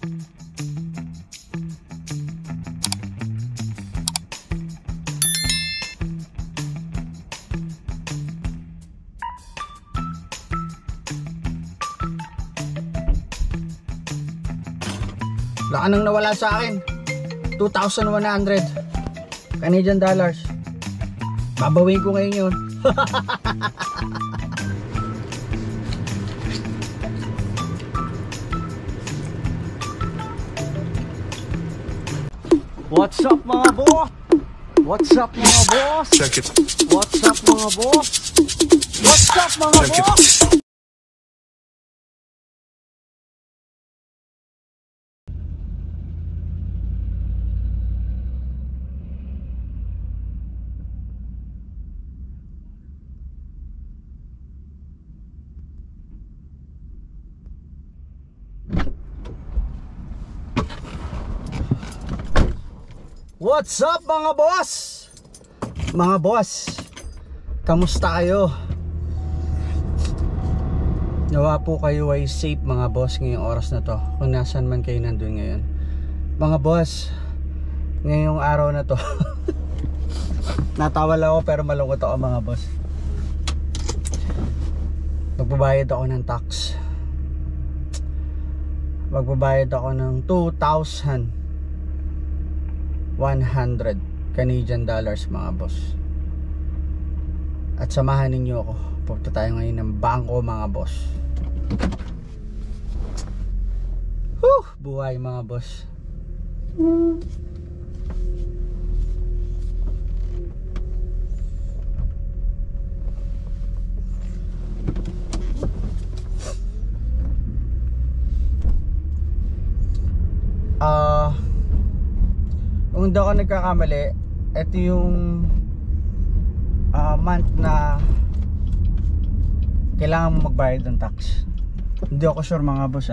Laka nang nawala sa akin. 2,100 Canadian dollars. Babawin ko ngayon yun. What's up mga boss? What's up mga boss? Check it. What's up mga boss? What's up mga Check it. boss? What's up mga boss? Mga boss, kamusta kayo? Nawa po kayo ay safe mga boss ngayong oras na to, kung nasan man kayo nandun ngayon. Mga boss, ngayong araw na to natawa lang ako pero malungkot ako mga boss. Magbabayad ako ng tax. Magbabayad ako ng 2,100 Canadian dollars mga boss. At samahan ninyo ako. Punta tayo ngayon ng bangko mga boss. Buhay mga boss. Kung hindi ako nagkakamali, ito yung month na kailangan mo magbayad ng tax. Hindi ako sure mga boss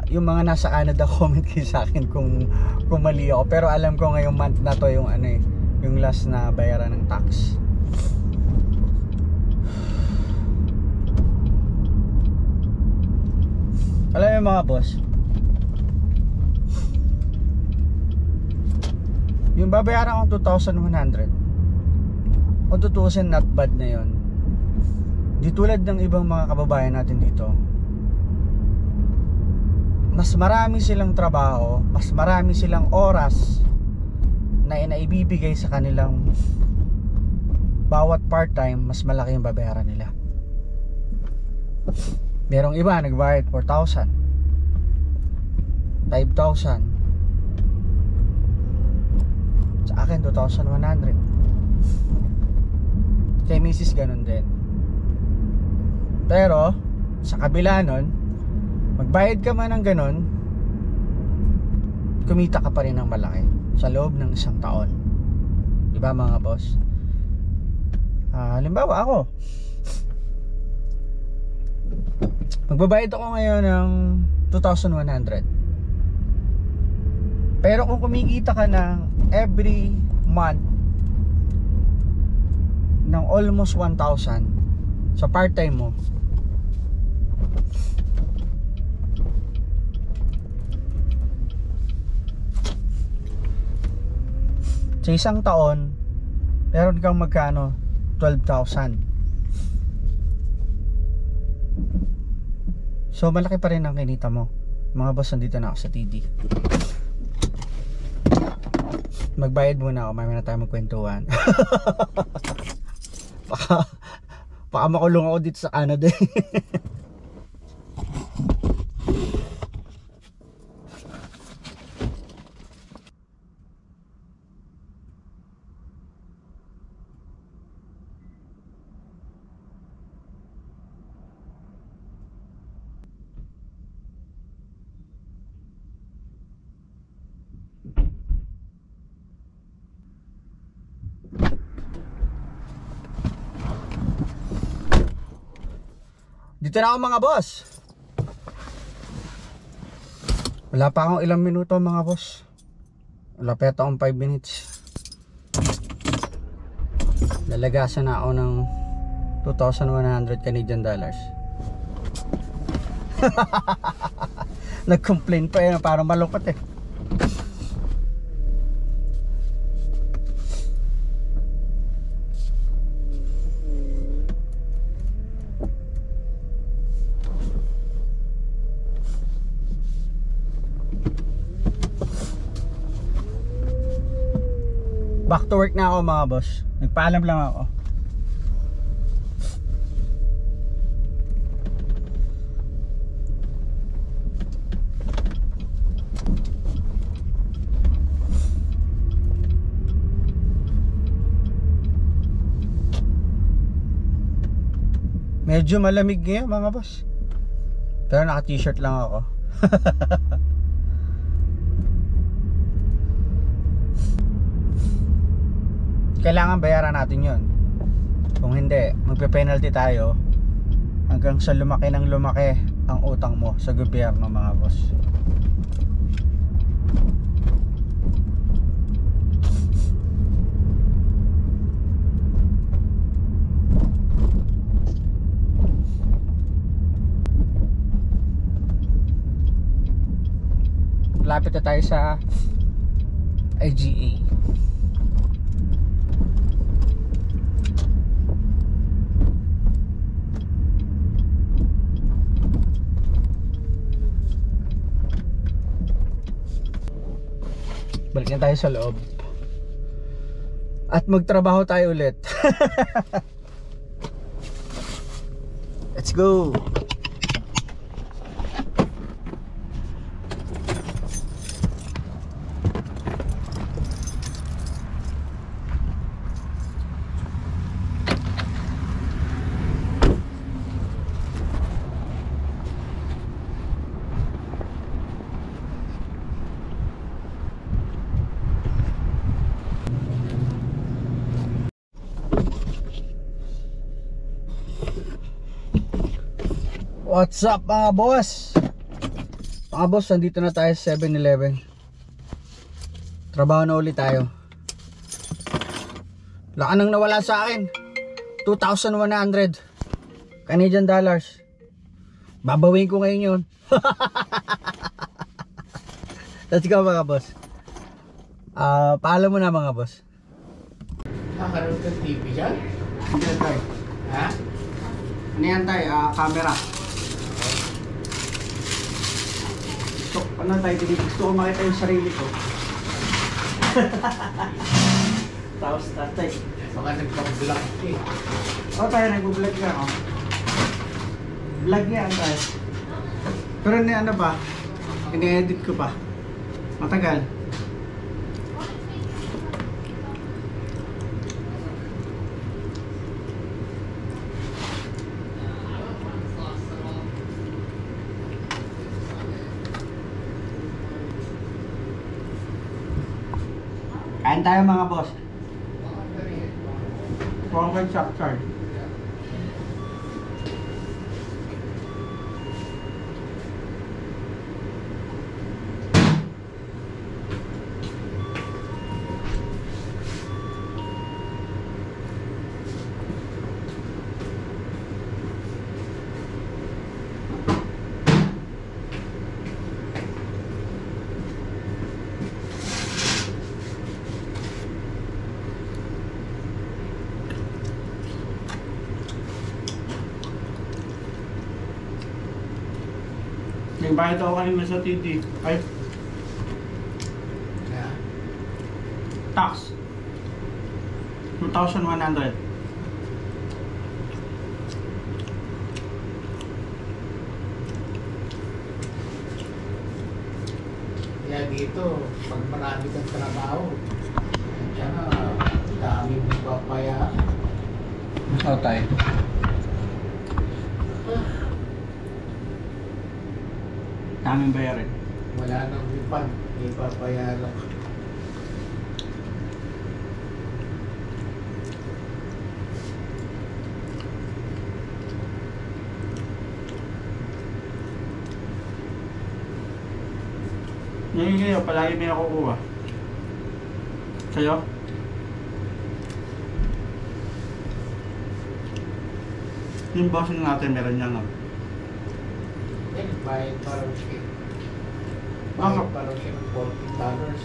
yung mga nasa Canada, comment kayo sa akin kung mali ako. Pero alam ko ngayong month na to yung yung last na bayaran ng tax. Alam mo mga boss, yung babayaran kong 2,100, kung tutuusin, not bad na yun. Di tulad ng ibang mga kababayan natin dito, mas marami silang trabaho, mas marami silang oras na inaibibigay sa kanilang bawat part-time, mas malaki yung babayaran nila. Merong iba nagbayad 4,000, 5,000. Sa akin 2,100. Kay Mrs. ganun din. Pero sa kabila nun, magbayad ka man ng ganun, kumita ka pa rin ng malaki sa loob ng isang taon. Diba mga boss? Halimbawa ako, magbabayad ako ngayon ng 2,100. Pero kung kumikita ka ng every month ng almost 1,000 sa part-time mo, sa isang taon meron kang magkano? 12,000. So malaki pa rin ang kinita mo. Mga boss, nandito na ako sa TD. Magbayad muna ako, mamaya na tayo magkwentuhan. baka makulong ako dito sa Canada. Dito na ako mga boss. Wala pa akong ilang minuto mga boss. Wala pa yata akong 5 minutes. Lalagasan na ako ng 2,100 Canadian dollars. Nag-complain pa eh, parang malungkot eh. Back to work na ako mga boss. Nagpaalam lang ako. Medyo malamig ngayon mga boss. Pero naka t-shirt lang ako. Kailangan bayaran natin yon. Kung hindi, magpe-penalty tayo hanggang sa lumaki ng lumaki ang utang mo sa gobyerno mga boss. Lapit na tayo sa IGA. Balik na tayo sa loob at magtrabaho tayo ulit. Let's go. What's up mga boss? Mga boss, nandito na tayo sa 7-Eleven. Trabaho na ulit tayo. Laka nang nawala sa akin, 2,100 Canadian dollars. Babawin ko ngayon yun. Let's go mga boss. Paalam mo na mga boss. Nakaroon ka TV dyan? Ano yan tayo? Ha? Ano yan tayo? Camera. Ano tayo, gusto ko makita yung sarili ko. Tapos tatay. Baka nagpag-vlog eh. O tayo, nag-vlog ka ako. Vlog yan tayo. Pero ano ba, ini-edit ko pa. Matagal. Kain tayo mga boss. Pork chop char. Nagbayad ako kanina sa TD. Ay, Yeah. tax. 2,100. Kaya dito, pag marami kang trabaho, tsaka dami mong papaya. O tayo. Daming bayarin. Wala nang refund, ipapayaran. Ngayon kayo, palagi may nakukuha. Sa'yo? Yung boss natin meron niya nga. Eh, bayad para siya. Bayad pa raw siya ng $40.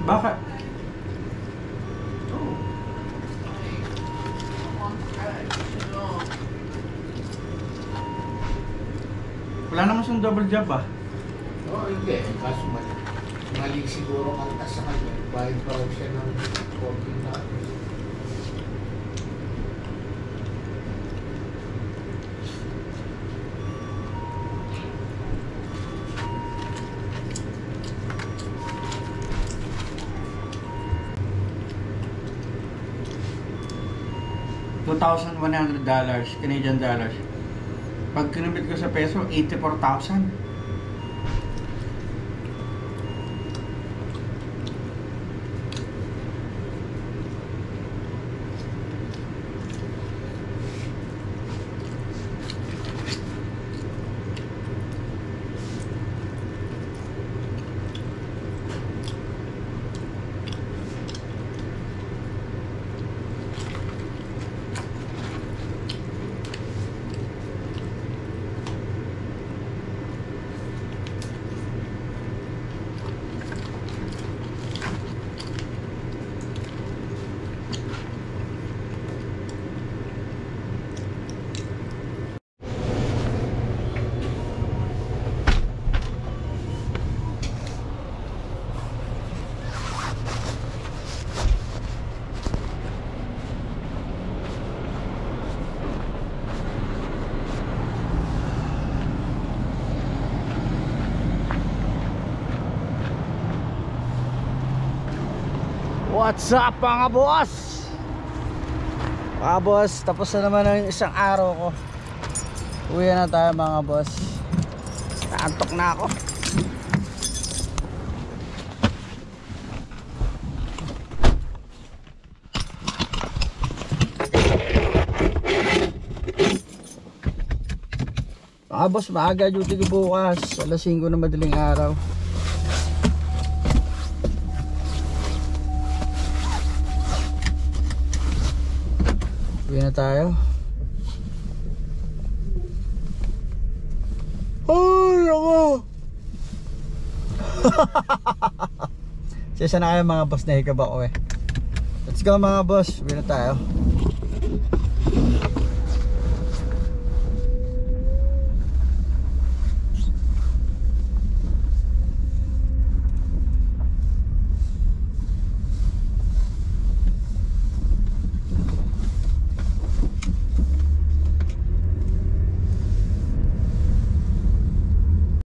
Bakit? Oo. Wala naman siyang double job ah. Oo, hindi. Kaso mali siguro ang altas sa kanya. Bayad pa raw siya ng $40. 2,100 dollars, Canadian dollars. Pag kinumit ko sa peso, 84,000. What's up mga boss? Mga boss, tapos na naman ang isang araw ko. Uwi na tayo mga boss. Naantok na ako. Mga boss, maaga duty ko bukas. Alas 5 na madaling araw. Uwi na tayo. Ay, ako! Sisa na kayo mga boss, nahikab ako eh. Let's go mga boss, uwi na tayo.